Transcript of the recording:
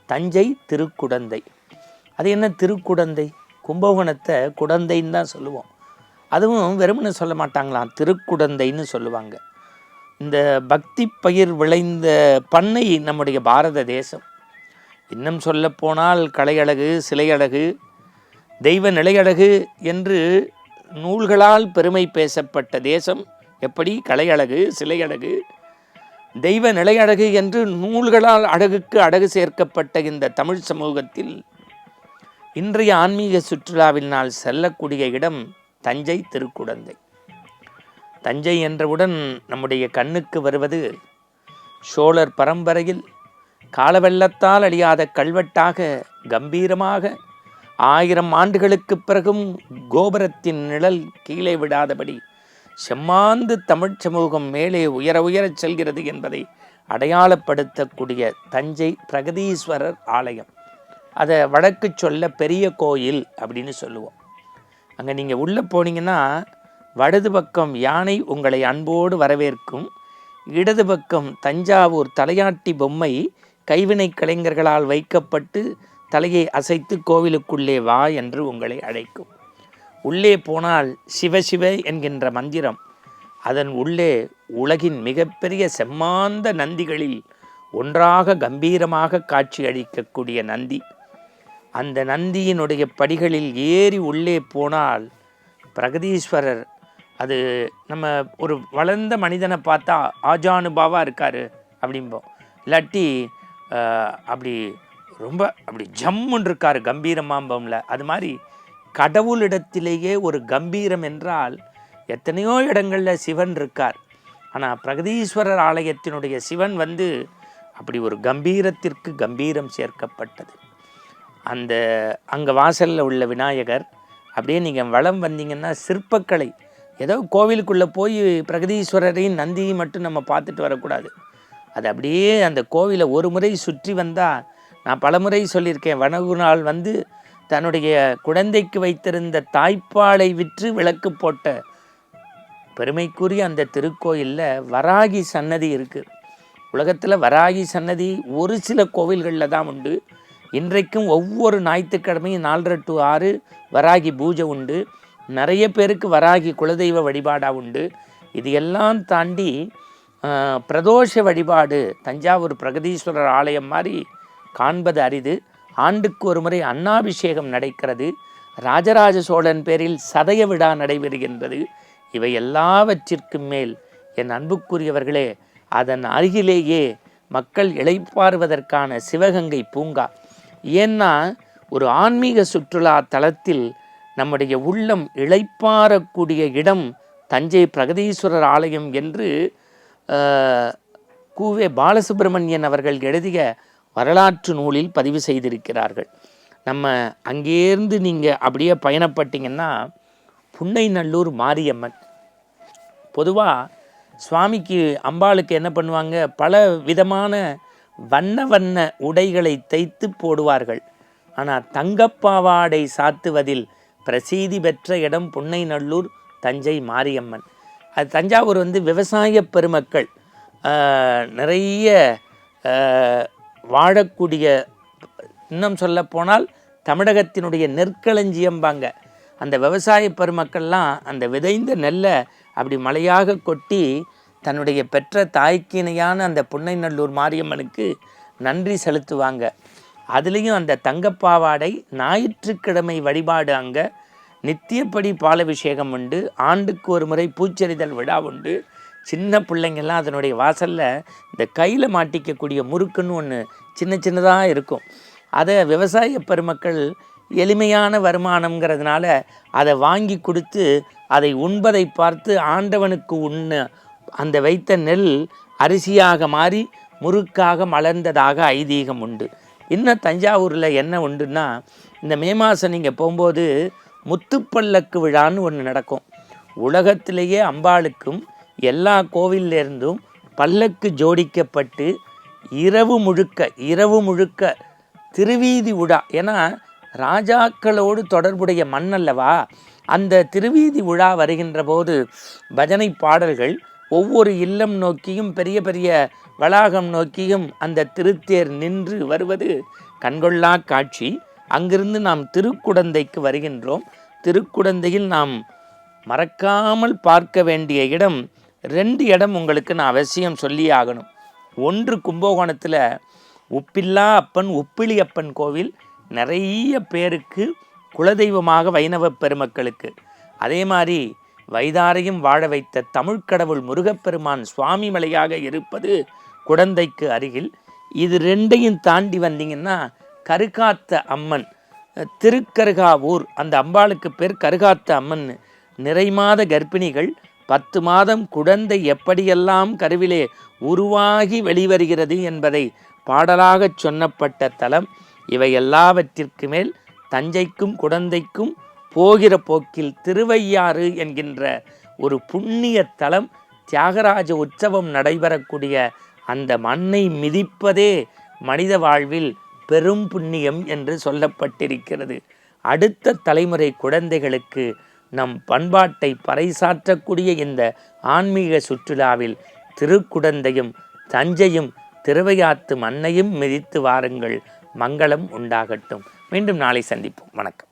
தஞ்சை திருக்குடந்தை. அது என்ன திருக்குடந்தை? கும்பகோணத்தை குடந்தைன்னு தான் சொல்லுவோம். அதுவும் வெறுமனே சொல்ல மாட்டாங்களாம், திருக்குடந்தைன்னு சொல்லுவாங்க. இந்த பக்தி பயிர் விளைந்த பண்ணை நம்முடைய பாரத தேசம். இன்னும் சொல்லப்போனால் கலையழகு, சிலையழகு, தெய்வ நிலையழகு என்று நூல்களால் பெருமை பேசப்பட்ட தேசம். எப்படி கலையழகு, சிலையழகு, தெய்வ நிலையழகு என்று நூல்களால் அழகுக்கு அழகு சேர்க்கப்பட்ட இந்த தமிழ் சமூகத்தில் இன்றைய ஆன்மீக சுற்றுலாவினால் செல்லக்கூடிய இடம் தஞ்சை திருக்குடந்தை. தஞ்சை என்றவுடன் நம்முடைய கண்ணுக்கு வருவது சோழர் பரம்பரையில் காலவெள்ளத்தால் அழியாத கல்வெட்டாக கம்பீரமாக 1000 ஆண்டுகளுக்கு பிறகும் கோபுரத்தின் நிழல் கீழே விடாதபடி செம்மாந்து தமிழ் சமூகம் மேலே உயர உயரச் செல்கிறது என்பதை அடையாளப்படுத்தக்கூடிய தஞ்சை பிரகதீஸ்வரர் ஆலயம். அதை வழக்கு சொல்ல பெரிய கோயில் அப்படின்னு சொல்லுவோம். அங்கே நீங்கள் உள்ளே போனீங்கன்னா வலது பக்கம் யானை உங்களை அன்போடு வரவேற்கும், இடது பக்கம் தஞ்சாவூர் தலையாட்டி பொம்மை கைவினை கலைஞர்களால் வைக்கப்பட்டு தலையை அசைத்து கோவிலுக்குள்ளே வா என்று உங்களை அழைக்கும். உள்ளே போனால் சிவசிவ என்கின்ற மந்திரம், அதன் உள்ளே உலகின் மிகப்பெரிய செம்மாந்த நந்திகளில் ஒன்றாக கம்பீரமாக காட்சி அளிக்கக்கூடிய நந்தி. அந்த நந்தியினுடைய படிகளில் ஏறி உள்ளே போனால் பிரகதீஸ்வரர், அது நம்ம ஒரு வளர்ந்த மனிதனை பார்த்தா ஆஜானுபாவாக இருக்கார் அப்படிம்போம், இல்லாட்டி அப்படி ரொம்ப அப்படி ஜம்முன்னு இருக்கார் கம்பீரமாம்பம்ல. அது மாதிரி கடவுளிடத்திலேயே ஒரு கம்பீரம் என்றால் எத்தனையோ இடங்களில் சிவன் இருக்கார். ஆனால் பிரகதீஸ்வரர் ஆலயத்தினுடைய சிவன் அப்படி ஒரு கம்பீரத்திற்கு கம்பீரம் சேர்க்கப்பட்டது. அந்த அங்கே வாசலில் உள்ள விநாயகர், அப்படியே நீங்கள் வலம் வந்தீங்கன்னா சிற்பக்கலை, ஏதோ கோவிலுக்குள்ளே போய் பிரகதீஸ்வரரையும் நந்தியும் மட்டும் நம்ம பார்த்துட்டு வரக்கூடாது. அது அப்படியே அந்த கோவிலை ஒரு முறை சுற்றி வந்தால், நான் பலமுறை சொல்லியிருக்கேன், வனகுநாள் தன்னுடைய குழந்தைக்கு வைத்திருந்த தாய்ப்பாலை விற்று விளக்கு போட்ட பெருமைக்குரிய அந்த திருக்கோயிலில் வராகி சன்னதி இருக்குது. உலகத்தில் வராகி சன்னதி ஒரு சில கோவில்களில் தான் உண்டு. இன்றைக்கும் ஒவ்வொரு ஞாயிற்றுக்கிழமையும் 4:30 to 6 வராகி பூஜை உண்டு. நிறைய பேருக்கு வராகி குலதெய்வ வழிபாடாக உண்டு. இது எல்லாம் தாண்டி பிரதோஷ வழிபாடு தஞ்சாவூர் பிரகதீஸ்வரர் ஆலயம் மாதிரி காண்பது அரிது. ஆண்டுக்கு ஒரு முறை அன்னாபிஷேகம் நடக்கிறது. ராஜராஜ சோழன் பேரில் சதய விழா நடைபெறுகின்றது. இவை எல்லாவற்றிற்கும் மேல் என் அன்புக்குரியவர்களே, அதன் அருகிலேயே மக்கள் இளைப்பாறுவதற்கான சிவகங்கை பூங்கா. ஏன்னா ஒரு ஆன்மீக சுற்றுலா தலத்தில் நம்முடைய உள்ளம் இளைப்பாறக்கூடிய இடம் தஞ்சை பிரகதீஸ்வரர் ஆலயம் என்று கூவே பாலசுப்ரமணியன் அவர்கள் எழுதிய வரலாற்று நூலில் பதிவு செய்திருக்கிறார்கள். நம்ம அங்கேருந்து நீங்கள் அப்படியே பயணப்பட்டீங்கன்னா புன்னைநல்லூர் மாரியம்மன். பொதுவாக சுவாமிக்கு அம்பாளுக்கு என்ன பண்ணுவாங்க, பல விதமான வண்ண வண்ண உடைகளை தைத்து போடுவார்கள். ஆனால் தங்கப்பாவாடை சாத்துவதில் பிரசித்தி பெற்ற இடம் புன்னைநல்லூர் தஞ்சை மாரியம்மன். அது தஞ்சாவூர் விவசாய பெருமக்கள் நிறைய வாழக்கூடிய, இன்னும் சொல்ல போனால் தமிழகத்தினுடைய நெற்களஞ்சியம்பாங்க. அந்த விவசாய பெருமக்கள்லாம் அந்த விதைந்த நெல்லை அப்படி மழையாக கொட்டி தன்னுடைய பெற்ற தாய்க்கிணையான அந்த புன்னைநல்லூர் மாரியம்மனுக்கு நன்றி செலுத்துவாங்க. அதுலேயும் அந்த தங்கப்பாவாடை ஞாயிற்றுக்கிழமை வழிபாடு, அங்கே நித்தியப்படி பாலபிஷேகம் உண்டு. ஆண்டுக்கு ஒரு முறை பூச்செறிதல் விழா உண்டு. சின்ன பிள்ளைங்கள்லாம் அதனுடைய வாசலில் இந்த கையில் மாட்டிக்கக்கூடிய முறுக்குன்னு ஒன்று சின்ன சின்னதாக இருக்கும். அதை விவசாய பெருமக்கள் எளிமையான வருமானங்கிறதுனால அதை வாங்கி கொடுத்து அதை உண்பதை பார்த்து ஆண்டவனுக்கு அந்த வைத்த நெல் அரிசியாக மாறி முறுக்காக மலர்ந்ததாக ஐதீகம் உண்டு. இன்னும் தஞ்சாவூரில் என்ன உண்டுன்னா, இந்த மே மாதம் நீங்கள் போகும்போது முத்துப்பல்லக்கு விழான்னு ஒன்று நடக்கும். உலகத்திலேயே அம்பாளுக்கும் எல்லா கோவிலிருந்தும் பல்லக்கு ஜோடிக்கப்பட்டு இரவு முழுக்க திருவீதி உலா. ஏன்னா ராஜாக்களோடு தொடர்புடைய மண்ணல்லவா, அந்த திருவீதி உலா வருகின்ற போது பஜனை பாடல்கள் ஒவ்வொரு இல்லம் நோக்கியும் பெரிய பெரிய வளாகம் நோக்கியும் அந்த திருத்தேர் நின்று வருவது கண்கொள்ளா காட்சி. அங்கிருந்து நாம் திருக்குடந்தைக்கு வருகின்றோம். திருக்குடந்தையில் நாம் மறக்காமல் பார்க்க வேண்டிய இடம் 2 இடம் உங்களுக்கு நான் அவசியம் சொல்லி ஆகணும். ஒன்று, கும்பகோணத்தில் உப்பில்லா அப்பன் உப்பிலி அப்பன் கோவில் நிறைய பேருக்கு குலதெய்வமாக வைணவ பெருமக்களுக்கு. அதே மாதிரி வைதாரையும் வாழ வைத்த தமிழ்க்கடவுள் முருகப்பெருமான் சுவாமி மலையாக இருப்பது குடந்தைக்கு அருகில். இது 2ஐயும் தாண்டி வந்தீங்கன்னா கருகாத்த அம்மன், திருக்கருகாவூர், அந்த அம்பாளுக்கு பேர் கருகாத்த அம்மன். நிறைமாத கர்ப்பிணிகள் 10 மாதம் குடந்தை எப்படியெல்லாம் கருவிலே உருவாகி வெளிவருகிறது என்பதை பாடலாக சொன்னப்பட்ட தலம். இவை எல்லாவற்றிற்கு மேல் தஞ்சைக்கும் குடந்தைக்கும் போகிற போக்கில் திருவையாறு என்கின்ற ஒரு புண்ணிய தலம். தியாகராஜ உற்சவம் நடைபெறக்கூடிய அந்த மண்ணை மிதிப்பதே மனித வாழ்வில் பெரும் புண்ணியம் என்று சொல்லப்பட்டிருக்கிறது. அடுத்த தலைமுறை குழந்தைகளுக்கு நம் பண்பாட்டை பறைசாற்றக்கூடிய இந்த ஆன்மீக சுற்றுலாவில் திருக்குடந்தையும் தஞ்சையும் திருவையாத்து மண்ணையும் மிதித்து வாருங்கள். மங்களம் உண்டாகட்டும். மீண்டும் நாளை சந்திப்போம். வணக்கம்.